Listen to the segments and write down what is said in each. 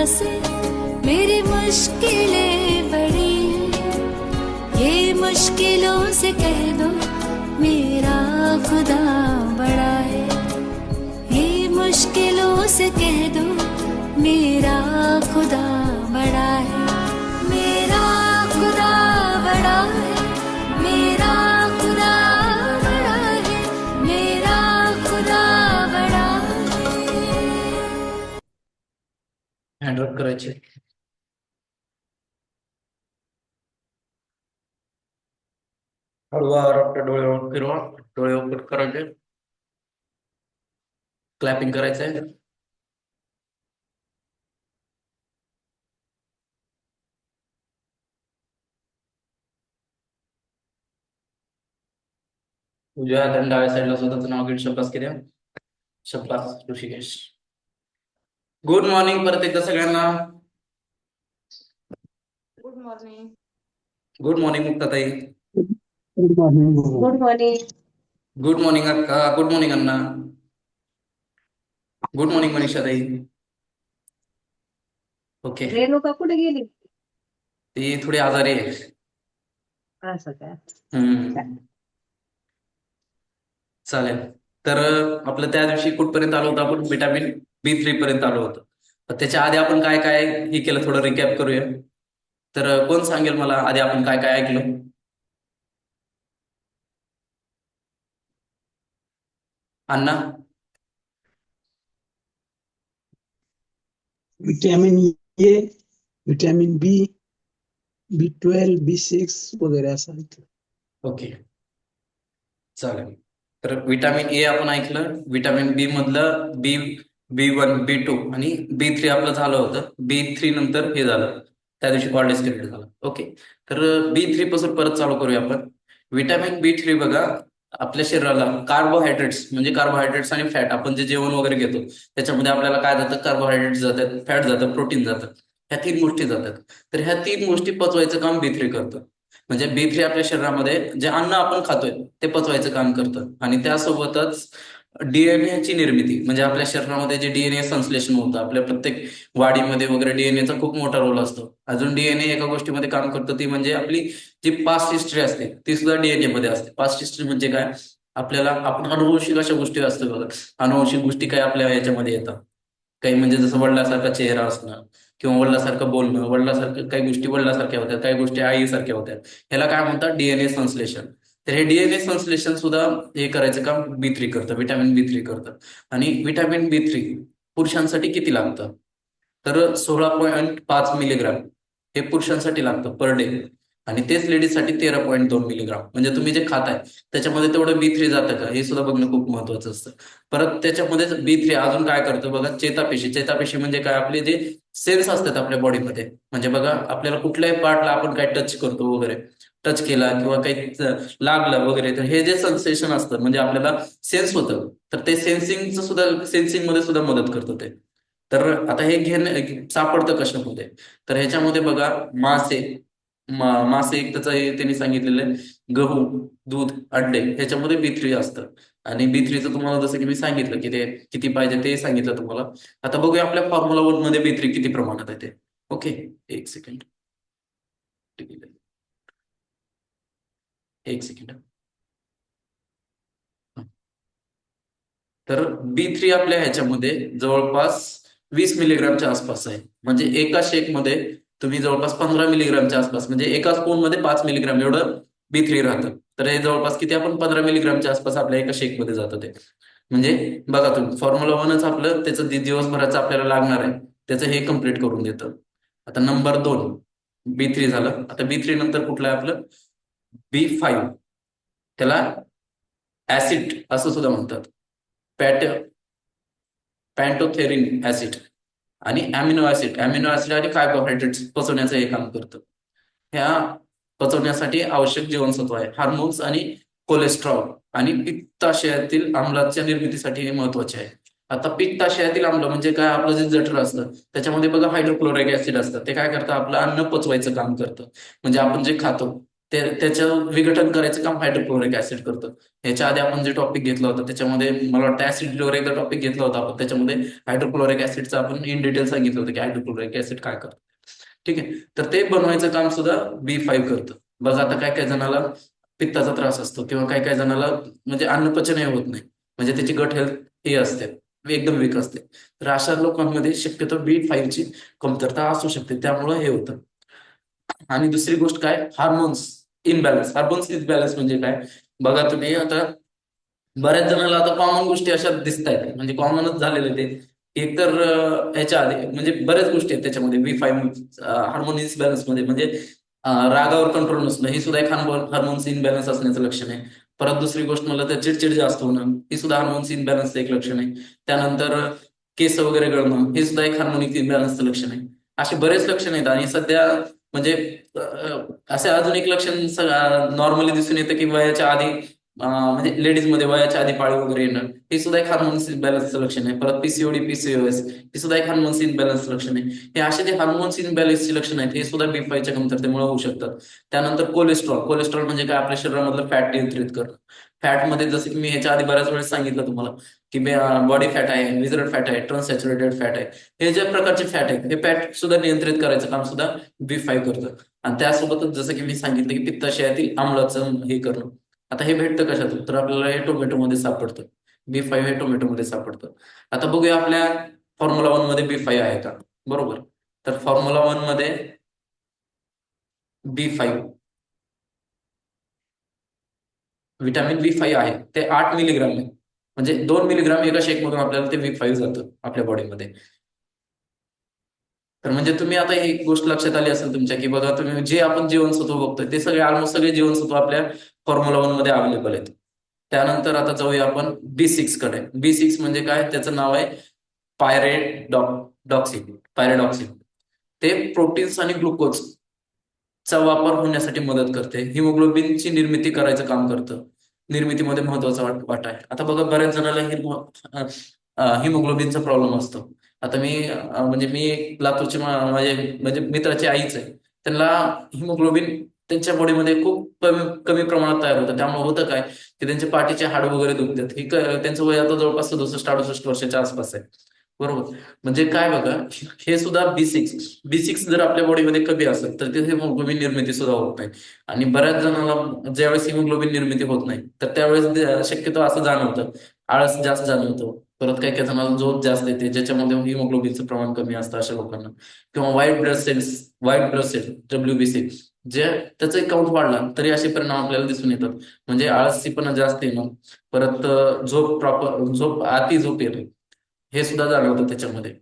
से मेरी मुश्किलें बड़ी हैं, ये मुश्किलों से कह दो मेरा खुदा बड़ा है। ये मुश्किलों से कह दो मेरा खुदा बड़ा है। मेरा खुदा बड़ा है, मेरा खुदा बड़ा है, मेरा खुदा बड़ा है। हँडवर्क करायचे. हळूवार आपले डोळे ओपन फिरवा, डोळे ओपन करायचे, क्लॅपिंग करायचंय. उजव्या हाताने डाव्या साईडला स्वतःचं नाव घेऊन शब्दास केल्या. शब्दास ऋषिकेश. गुड मॉर्निंग परत एकदा सगळ्यांना. Good morning. गुड मॉर्निंग मुक्ताताई. Good morning. Good morning. Good morning अक्का. गुड मॉर्निंग अण्णा. गुड मॉर्निंग मनीषाताई. ओके, रेणुका कुठे गेली? ती थोडी आजारी आहे. असं काय? चालेल. तर आपलं त्या दिवशी कुठपर्यंत आलो होतो आपण? विटामिन B3 पर्यंत आलो होतो. तर त्याच्या आधी आपण काय काय हे केलं थोडं रिकॅप करूया. तर कोण सांगेल मला आधी आपण काय काय ऐकलं? अण्णा. Vitamin A, vitamin B, B12, B6 वगैरे असं ऐकलं. ओके, चालेल. तर विटामिन ए आपण ऐकलं. विटामिन बी मधलं B1, B2 आणि B3 आपलं झालं होतं. B3 नंतर हे झालं, त्या दिवशी कॉर्टिसोस्टेरॉइड झालं. ओके, तर B3 पासून परत चालू करूया आपण. विटामिन B3 बघा, आपल्या शरीराला कार्बोहायड्रेट्स म्हणजे कार्बोहायड्रेट्स आणि फॅट, आपण जे जेवण वगैरे घेतो त्याच्यामध्ये आपल्याला काय जातं? कार्बोहायड्रेट्स जातात, फॅट जातं, प्रोटीन जातं. ह्या 3 गोष्टी जातात. तर ह्या 3 गोष्टी पचवायचं काम B3 करतं. म्हणजे B3 आपल्या शरीरामध्ये जे अन्न आपण खातोय ते पचवायचं काम करतं. आणि त्यासोबतच डीएनए ची निर्मिती, म्हणजे आपल्या शरीरामध्ये जे डीएनए संश्लेषण होतं, आपल्या प्रत्येक वाढीमध्ये वगैरे डीएनएचा खूप मोठा रोल असतो. अजून डीएनए एका गोष्टीमध्ये काम करतं, ती म्हणजे आपली जी पास्ट हिस्ट्री असते ती सुद्धा डीएनए मध्ये असते. पास्ट हिस्ट्री म्हणजे काय? आपल्याला आपण अनुवंशिक अशा गोष्टी असतात बघा. अनुवंशिक गोष्टी काय आपल्या याच्यामध्ये येतात काही, म्हणजे जसं वडिलासारखा चेहरा असणं किंवा वडिलासारखं बोलणं, वडिलासारखं काही गोष्टी वडिलासारख्या होत्या, काही गोष्टी आईसारख्या होत्या. ह्याला काय म्हणतात? डीएनए संश्लेषण. तर हे डीएनए संश्लेषण सुद्धा हे करायचं काम B3 करतं, विटामिन B3 करतं. आणि विटामिन B3 पुरुषांसाठी किती लागतं? तर 16.5 मिलीग्राम हे पुरुषांसाठी लागतं पर डे. आणि तेच लेडीजसाठी 13.2 मिलीग्राम. म्हणजे तुम्ही जे खाताय त्याच्यामध्ये तेवढं B3 जातं का हे सुद्धा बघणं खूप महत्वाचं असतं. परत त्याच्यामध्ये B3 अजून काय करतं बघा, चेतापेशी. चेतापेशी म्हणजे काय? आपले जे सेल्स असतात आपल्या बॉडीमध्ये, म्हणजे बघा आपल्याला कुठल्याही पार्टला आपण काय टच करतो वगैरे, टच केला किंवा काही लागलं वगैरे, तर हे जे सेन्सेशन असतं म्हणजे आपल्याला सेन्स होतं, तर ते सेन्सिंगचं सुद्धा, सेन्सिंग मध्ये सुद्धा मदत करतं ते. तर आता हे घेणं सापडतं कशामध्ये? तर ह्याच्यामध्ये बघा मासे, मासे एक त्याचं त्यांनी सांगितलेलं आहे, गहू, दूध, अंडे ह्याच्यामध्ये B3 असतं. आणि B3चं तुम्हाला जसं की मी सांगितलं की ते किती पाहिजे ते सांगितलं तुम्हाला. आता बघूया आपल्या फॉर्म्युला 1 मध्ये B3 किती प्रमाणात आहे ते. ओके, एक सेकंड. तर B3 आपल्या ह्याच्यामध्ये जवळपास 20 मिलीग्रामच्या आसपास आहे. म्हणजे एका शेक मध्ये तुम्ही जवळपास 15 मिलीग्रामच्या आसपास, म्हणजे एका स्पून मध्ये 5 मिलीग्राम एवढं B3 राहतं. तर हे जवळपास किती? आपण 15 मिलीग्रामच्या आसपास आपल्या एका शेक मध्ये जातं ते. म्हणजे बघा तुम्ही, फॉर्म्युला 1च आपलं त्याचं दिवसभराचं आपल्याला लागणार आहे त्याचं हे कम्प्लीट करून देतं. आता नंबर 2 B3 झालं. आता B3 नंतर कुठलं आहे आपलं? B5. त्याला ऍसिड असं सुद्धा म्हणतात, पॅन्टोथेरिन ऍसिड. आणि अॅमिनो ऍसिड आणि कार्बोहायड्रेट्स पचवण्याचं हे काम करतं. ह्या पचवण्यासाठी आवश्यक जीवनसत्व आहे, हार्मोन्स आणि कोलेस्ट्रॉल आणि पित्ताशयातील आम्लाच्या निर्मितीसाठी हे महत्वाचे आहे. आता पित्ताशयातील आम्ल म्हणजे काय? आपलं जे जठर असतं त्याच्यामध्ये बघा हायड्रोक्लोरिक ऍसिड असतं. ते काय करतं? आपलं अन्न पचवायचं काम करतं. म्हणजे आपण जे खातो त्याचं विघटन करायचं काम हायड्रोक्लोरिक ऍसिड करतं. ह्याच्या आधी आपण जे टॉपिक घेतला होता त्याच्यामध्ये मला वाटतं ऍसिड क्लोराईडचा टॉपिक घेतला होता आपण, त्याच्यामध्ये हायड्रोक्लोरिक ऍसिडचं आपण इन डिटेल सांगितलं होतं की हायड्रोक्लोरिक ऍसिड काय करतं. ठीक आहे, तर ते बनवायचं काम सुद्धा B5 करतं. बघा आता काय काय जणाला पित्ताचा त्रास असतो किंवा काय काय जणाला म्हणजे अन्नपचनही होत नाही, म्हणजे त्याची गट हेल्थ हे असते एकदम वीक असते. तर अशा लोकांमध्ये शक्यतो B5 ची कमतरता असू शकते, त्यामुळे हे होतं. आणि दुसरी गोष्ट काय, हार्मोन्स इनबॅलन्स. हार्मोन्स इनबॅलन्स म्हणजे काय, बघा तुम्ही आता बऱ्याच जणांना आता कॉमन गोष्टी अशा दिसत आहेत, म्हणजे कॉमनच झालेले ते. एकतर ह्याच्या आधी म्हणजे बऱ्याच गोष्टी आहेत त्याच्यामध्ये B5 हार्मोन इनबॅलन्स मध्ये, म्हणजे रागावर कंट्रोल नसणं ही सुद्धा एक हार्मोन्स इनबॅलन्स असण्याचं लक्षण आहे. परत दुसरी गोष्ट मला तर चिडचिड जास्त होणं ही सुद्धा हार्मोन्स इनबॅलन्सचं एक लक्षण आहे. त्यानंतर केस वगैरे गळणं हे सुद्धा एक हार्मोनिक इनबॅलन्सचं लक्षण आहे. असे बरेच लक्षण आहेत. आणि सध्या म्हणजे असे अजून एक लक्षण नॉर्मली दिसून येतं की वयाच्या आधी म्हणजे लेडीज मध्ये वयाच्या आधी पाळी वगैरे येणं हे सुद्धा एक हार्मोन्स इनबॅलन्सचं लक्षण आहे. परत PCOD PCOS हे सुद्धा एक हार्मोन्स इनबॅलन्सचं लक्षण आहे. हे असे जे हार्मोन्स इनबॅलन्सचे लक्षण आहेत हे सुद्धा B5च्या कमतरतेमुळे होऊ शकतात. त्यानंतर कोलेस्ट्रॉल म्हणजे काय, आपल्या शरीरामधलं फॅट नियंत्रित करणं. फॅट मध्ये जसं की मी ह्याच्या आधी बऱ्याच वेळेस सांगितलं तुम्हाला की बॉडी फॅट आहे, विजरल फॅट आहे, ट्रान्ससॅच्युरेटेड फॅट आहे. हे ज्या प्रकारचे फॅट आहेत हे फॅट सुद्धा नियंत्रित करायचं काम सुद्धा B5 करतं. आणि त्यासोबतच जसं की मी सांगितलं की पित्ताशयातील आम्लाचं हे करणं. आता हे भेटतं कशातून, तर आपल्याला हे टोमॅटोमध्ये सापडतं. B5 हे टोमॅटोमध्ये सापडतं. आता बघूया आपल्या फॉर्म्युला 1 मध्ये B5 आहे का, बरोबर. तर फॉर्म्युला 1 मध्ये B5 विटॅमिन B5 आहे ते 8 मिलीग्राम आहे, म्हणजे 2 मिलीग्राम एका शेकमधून आपल्याला ते B5 जातं आपल्या बॉडीमध्ये. तर म्हणजे तुम्ही आता एक गोष्ट लक्षात आली असेल तुमच्या की बघा तुम्ही जे आपण जीवनसत्व बघतोय ते सगळे ऑलमोस्ट सगळे जीवनसत्व आपल्या फॉर्म्युला 1 मध्ये अवेलेबल आहेत. त्यानंतर आता जाऊया आपण B6 कडे. B6 म्हणजे काय, त्याचं नाव आहे पायरेडॉक्सिन. ते प्रोटीन्स आणि ग्लुकोज चा वापर होण्यासाठी मदत करते. हिमोग्लोबिनची निर्मिती करायचं काम करतं. निर्मितीमध्ये महत्वाचा वाटा आहे. आता बघा बऱ्याच जणांना हिमोग्लोबिनचा प्रॉब्लेम असतो. आता म्हणजे मी लातूरचे माझे म्हणजे मित्राची आईच आहे, त्यांना हिमोग्लोबिन त्यांच्या बॉडीमध्ये खूप कमी प्रमाणात तयार होतं. त्यामुळे होतं काय की त्यांचे पाठीचे हाड वगैरे दुखतात. त्यांचं वय आता जवळपास 67-68 वर्षाच्या आसपास आहे, बरोबर. म्हणजे काय बघा, हे सुद्धा B6 जर आपल्या बॉडीमध्ये कमी असेल तर ते हिमोग्लोबिन निर्मिती सुद्धा होत नाही. आणि बऱ्याच जणांना ज्यावेळेस हिमोग्लोबिन निर्मिती होत नाही तर त्यावेळेस शक्यतो असं जाणवतं, आळस जास्त जाणवतो. परत काही काही जणांना झोप जास्त येते, ज्याच्यामध्ये हिमोग्लोबिनचं प्रमाण कमी असतं अशा लोकांना. किंवा व्हाईट ब्लड सेल WBC जे त्याचा काउंट वाढला तरी असे परिणाम आपल्याला दिसून येतात. म्हणजे आळसीपणा जास्त येणं, परत झोप अति झोप येणे हे सुद्धा जाणवतं त्याच्यामध्ये.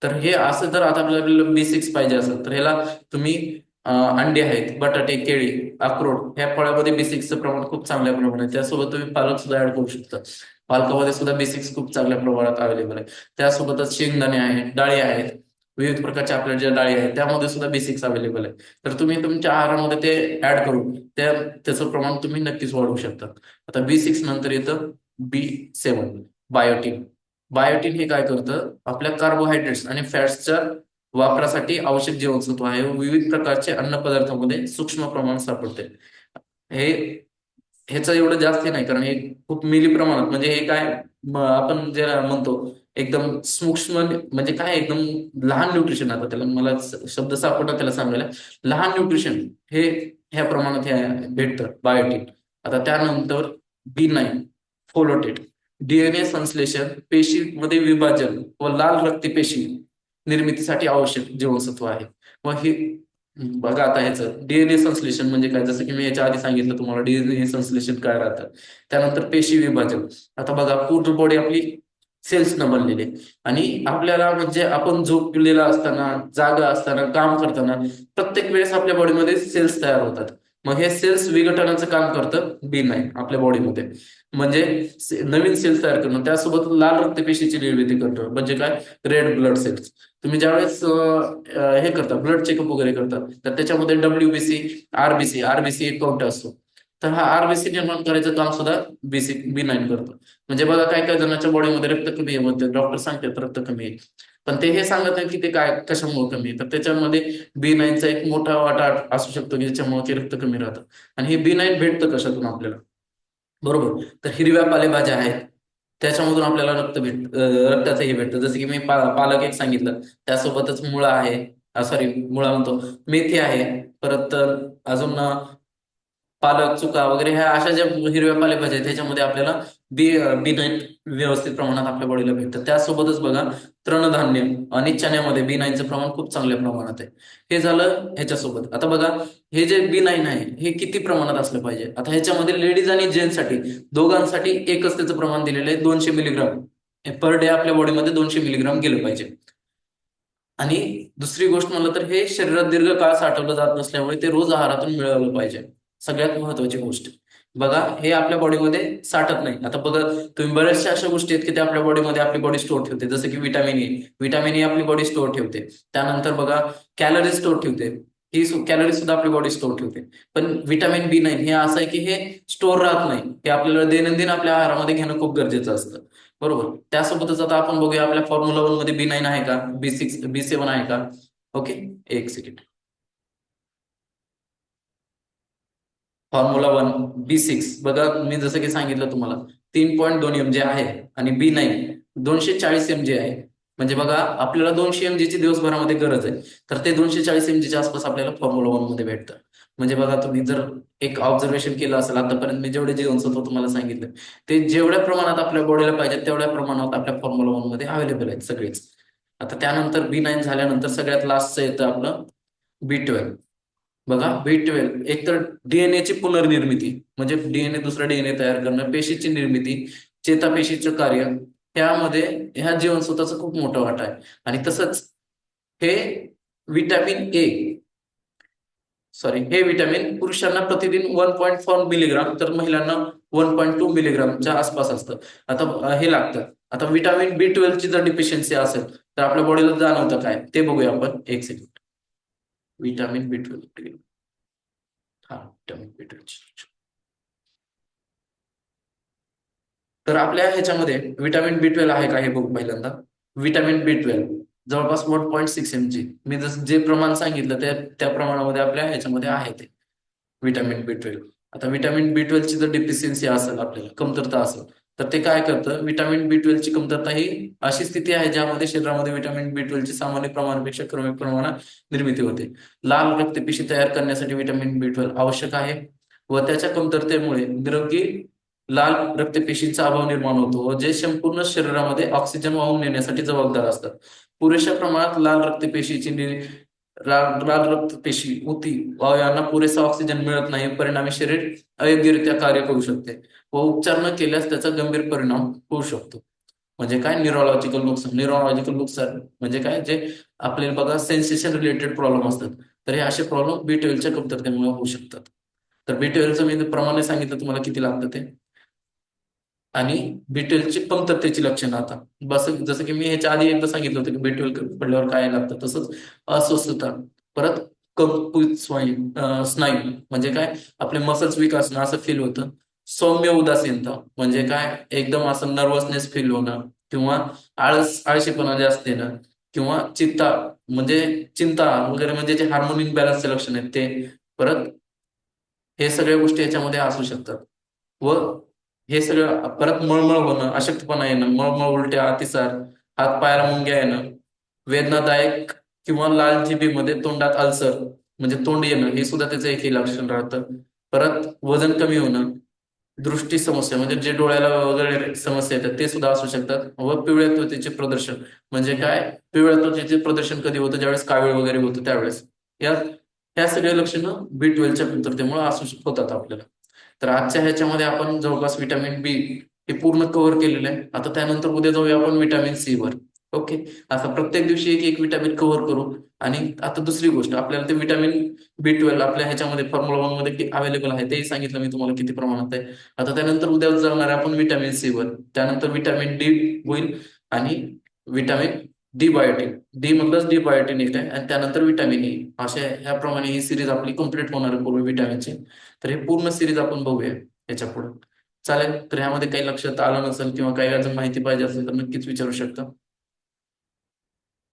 तर हे असं जर आता आपल्याला B6 पाहिजे असेल तर ह्याला तुम्ही अंडे आहेत, बटाटे, केळी, अक्रोड ह्या फळामध्ये B6चं प्रमाण खूप चांगल्या प्रमाणात आहे. त्यासोबत तुम्ही पालक सुद्धा ऍड करू शकता. पालकामध्ये सुद्धा B6 खूप चांगल्या प्रमाणात अवेलेबल आहे. त्यासोबतच शेंगदाणे आहेत, डाळी आहेत, विविध प्रकारच्या आपल्या ज्या डाळी आहेत त्यामध्ये सुद्धा B6 अवेलेबल आहे. तर तुम्ही तुमच्या आहारामध्ये ते ऍड करून त्याचं प्रमाण तुम्ही नक्कीच वाढवू शकता. आता B6 नंतर येतं B7 बायोटिन. बायोटिन हे काय करतं, आपल्या कार्बोहायड्रेट्स आणि फॅट्सच्या वापरासाठी आवश्यक जीवनसत्व आहे. विविध प्रकारचे अन्न पदार्थांमध्ये सूक्ष्म प्रमाणात सापडते. हे ह्याचं एवढं जास्त नाही, कारण हे खूप मिली प्रमाणात, म्हणजे हे काय आपण जे म्हणतो एकदम सूक्ष्म, म्हणजे काय एकदम लहान न्यूट्रिशन. आता त्याला मला शब्द सापडला त्याला सांगायला, लहान न्यूट्रिशन हे ह्या प्रमाणात हे भेटतं बायोटिन. आता त्यानंतर B9 फोलोटेट. DNA संश्लेषण, पेशीमध्ये विभाजन व लाल रक्तपेशी निर्मितीसाठी आवश्यक जीवनसत्व आहे. व हे बघा आता ह्याचं DNA संश्लेषण म्हणजे काय, जसं की मी याच्या आधी सांगितलं तुम्हाला DNA संश्लेषण काय राहतं. त्यानंतर पेशी विभाजन. आता बघा पूर्ण बॉडी आपली सेल्स न बनलेली आणि आपल्याला म्हणजे आपण झोपलेला असताना, जागा असताना, काम करताना प्रत्येक वेळेस आपल्या बॉडीमध्ये सेल्स तयार होतात. मग हे सेल्स विघटनाचं काम करतं B9 आपल्या बॉडीमध्ये, म्हणजे नवीन सेल्स तयार करणं. त्यासोबत लाल रक्तपेशीची निर्मिती करणं, म्हणजे काय रेड ब्लड सेल्स. तुम्ही ज्यावेळेस हे करता ब्लड चेकअप वगैरे करता तर त्याच्यामध्ये WBC RBC एक काउंट असतो. तर हा आरबीसी निर्माण करायचं काम सुद्धा B9 करतो. म्हणजे बघा काय काय जणांच्या बॉडीमध्ये रक्त कमी आहे म्हणते, डॉक्टर सांगतात रक्त कमी आहे, पण ते हे सांगत नाही की ते काय कशामुळे कमी आहे. तर त्याच्यामध्ये B9चा एक मोठा वाटा असू शकतो की ज्याच्यामुळे ते रक्त कमी राहतं. आणि हे B9 भेटतं कशातून आपल्याला, बरोबर? तर हिरव्या पालेभाज्या आहेत, त्याच्यामधून आपल्याला रक्ताचं हे भेटतं. जसं की मी पालक एक सांगितलं, त्यासोबतच मुळा आहे, सॉरी मुळा म्हणतो, मेथी आहे, परत अजून पालक, चुका वगैरे ह्या अशा ज्या हिरव्या पालेभाज्या आहेत त्याच्यामध्ये आपल्याला B9 व्यवस्थित प्रमाणात आपल्या बॉडीला भेटतं. त्यासोबतच बघा तृणधान्य आणि चण्यामध्ये B9चं प्रमाण खूप चांगल्या प्रमाणात आहे. हे झालं ह्याच्यासोबत. आता बघा हे जे B9 आहे हे किती प्रमाणात असलं पाहिजे. आता ह्याच्यामध्ये लेडीज आणि जेंट्ससाठी दोघांसाठी एकच त्याचं प्रमाण दिलेलं आहे, 200 मिलीग्राम पर डे आपल्या बॉडीमध्ये 200 मिलीग्राम गेलं पाहिजे. आणि दुसरी गोष्ट म्हणलं तर हे शरीरात दीर्घकाळ साठवलं जात नसल्यामुळे ते रोज आहारातून मिळवलं पाहिजे. सगळ्यात महत्वाची गोष्ट बघा, हे आपल्या बॉडीमध्ये साठत नाही. आता बघा तुम्ही बऱ्याचशा अशा गोष्टी आहेत की ते आपल्या बॉडीमध्ये आपली बॉडी स्टोअर ठेवते, जसं की विटामिन ए आपली बॉडी स्टोअर ठेवते. त्यानंतर बघा कॅलरीज स्टोअर ठेवते, ही कॅलरीज सुद्धा आपली बॉडी स्टोअर ठेवते. पण विटामिन B9 हे असं आहे की हे स्टोअर राहत नाही, हे आपल्याला दैनंदिन आपल्या आहारामध्ये घेणं खूप गरजेचं असतं, बरोबर? त्यासोबतच आता आपण बघूया आपल्या फॉर्म्युला 1 मध्ये B9 आहे का, B7 आहे का? ओके, एक सेकंड. फॉर्म्युला 1 B6 बघा, मी जसं की सांगितलं तुम्हाला 3.2 mg आहे आणि B9 240 mg आहे. म्हणजे बघा आपल्याला 200 mg ची दिवसभरामध्ये गरज आहे, तर ते 240 mg च्या आसपास आपल्याला फॉर्म्युला 1 मध्ये भेटतं. म्हणजे बघा तुम्ही जर एक ऑब्झर्वेशन केलं असेल आतापर्यंत मी जेवढे जीवनसत्व तुम्हाला सांगितलं ते जेवढ्या प्रमाणात आपल्या बॉडीला पाहिजे तेवढ्या प्रमाणात आपल्या फॉर्म्युला 1 मध्ये अवेलेबल आहेत सगळेच. आता त्यानंतर B9 झाल्यानंतर सगळ्यात लास्टचं येतं आपलं B12. बघा B12 एक तर DNA ची पुनर्निर्मिती, म्हणजे डीएनए दुसरा डीएनए तयार करणं, पेशीची निर्मिती, चेतापेशीचं कार्य, ह्यामध्ये ह्या जीवनसत्वाचा खूप मोठा वाटा आहे. आणि तसंच हे हे विटॅमिन पुरुषांना प्रतिदिन 1.4 मिलीग्राम तर महिलांना 1.2 मिलीग्रामच्या आसपास असतं. आता हे लागतं. आता विटॅमिन B12 ची जर डिफिशियन्सी असेल तर आपल्या बॉडीला जाणवतं काय ते बघूया आपण, एक सेकंड. विटॅमिन B12, हा विटॅमिन B12. तर आपल्या ह्याच्यामध्ये विटॅमिन B12 आहे का हे बघू पहिल्यांदा. विटॅमिन B12 जवळपास 1.6 mg, मी जसं जे प्रमाण सांगितलं त्या प्रमाणामध्ये आपल्या ह्याच्यामध्ये आहे ते विटॅमिन B12. आता विटॅमिन B12 ची जर डिफिशियन्सी असेल, आपल्याला कमतरता असेल, तर ते काय करतं, विटॅमिन B12 ची कमतरता ही अशी स्थिती आहे ज्यामध्ये शरीरामध्ये विटॅमिन B12 ची सामान्य प्रमाणापेक्षा कमी प्रमाणात निर्मिती होते. लाल रक्तपेशी तयार करण्यासाठी विटॅमिन B12 आवश्यक आहे व त्याच्या कमतरतेमुळे निरोगी लाल रक्तपेशींचा अभाव निर्माण होतो व जे संपूर्ण शरीरामध्ये ऑक्सिजन वाहून नेण्यासाठी जबाबदार असतात. पुरेशा प्रमाणात लाल रक्तपेशी ऊती व यांना पुरेसा ऑक्सिजन मिळत नाही, परिणामी शरीर अयोग्यरित्या कार्य करू शकते व उपचार न केल्यास त्याचा गंभीर परिणाम होऊ शकतो. म्हणजे काय, न्यूरोलॉजिकल नुकसान म्हणजे काय, जे आपल्याला बघा सेन्सेशन रिलेटेड प्रॉब्लेम असतात, तर हे असे प्रॉब्लेम B12च्या कमतरतेमुळे होऊ शकतात. तर B12चं मी प्रमाणे सांगितलं तुम्हाला किती लागतं ते. आणि B12 ची कमतरतेची लक्षणं आता बस, जसं की मी ह्याच्या आधी एकदा सांगितलं होतं की B12 पडल्यावर काय लागतं, तसंच अस्वस्थता, परत कमकुवत स्नायू म्हणजे काय, आपले मसल्स वीक असणं असं फील होतं, सौम्य उदासीनता म्हणजे काय, एकदम असं नर्वसनेस फील होणं, किंवा आळशीपणा जास्त येणं, किंवा चिंता वगैरे, म्हणजे जे हार्मोन इम्बॅलन्सचे लक्षण आहेत ते. परत हे सगळ्या गोष्टी याच्यामध्ये असू शकतात. व हे सगळं परत मळमळ होणं, अशक्तपणा येणं, मळमळ, उलट्या, अतिसार, हात पायाला मुंग्या येणं, वेदनादायक किंवा लाल जिभेमध्ये तोंडात अल्सर म्हणजे तोंड येणं, हे सुद्धा त्याचं एक लक्षण राहतं. परत वजन कमी होणं, दृष्टी समस्या म्हणजे जे डोळ्याला वगैरे समस्या येतात ते सुद्धा असू शकतात. व पिवळ्या त्वचेचे प्रदर्शन म्हणजे काय, पिवळ्या त्वचेचे प्रदर्शन कधी होतं, ज्यावेळेस कावीळ वगैरे होतं त्यावेळेस. ह्या सगळ्या लक्षणं B12च्या कमतरतेमुळे होतात आपल्याला. तर आजच्या ह्याच्यामध्ये आपण जवळपास विटॅमिन B हे पूर्ण कव्हर केलेलं आहे. आता त्यानंतर उद्या जाऊया आपण विटॅमिन C वर. ओके, असं प्रत्येक दिवशी एक एक विटॅमिन कव्हर करू. आणि आता दुसरी गोष्ट, आपल्याला ते विटॅमिन B12 आपल्या ह्याच्यामध्ये फॉर्म्युला 1 मध्ये अवेलेबल आहे, तेही सांगितलं मी तुम्हाला किती प्रमाणात आहे. आता त्यानंतर उद्या जाणार आपण विटॅमिन C वर, त्यानंतर विटॅमिन D होईल आणि विटॅमिन डी बायोटिन, डी मधलंच डी बायोटिन एक आहे आणि त्यानंतर विटॅमिन ई. अशा ह्याप्रमाणे ही सिरीज आपली कम्प्लीट होणार आहे पूर्ण विटॅमिनची. तर हे पूर्ण सिरीज आपण बघूया याच्या पुढे. चालेल, तर ह्यामध्ये काही लक्षात आलं नसेल किंवा काही अजून माहिती पाहिजे असेल तर नक्कीच विचारू शकता.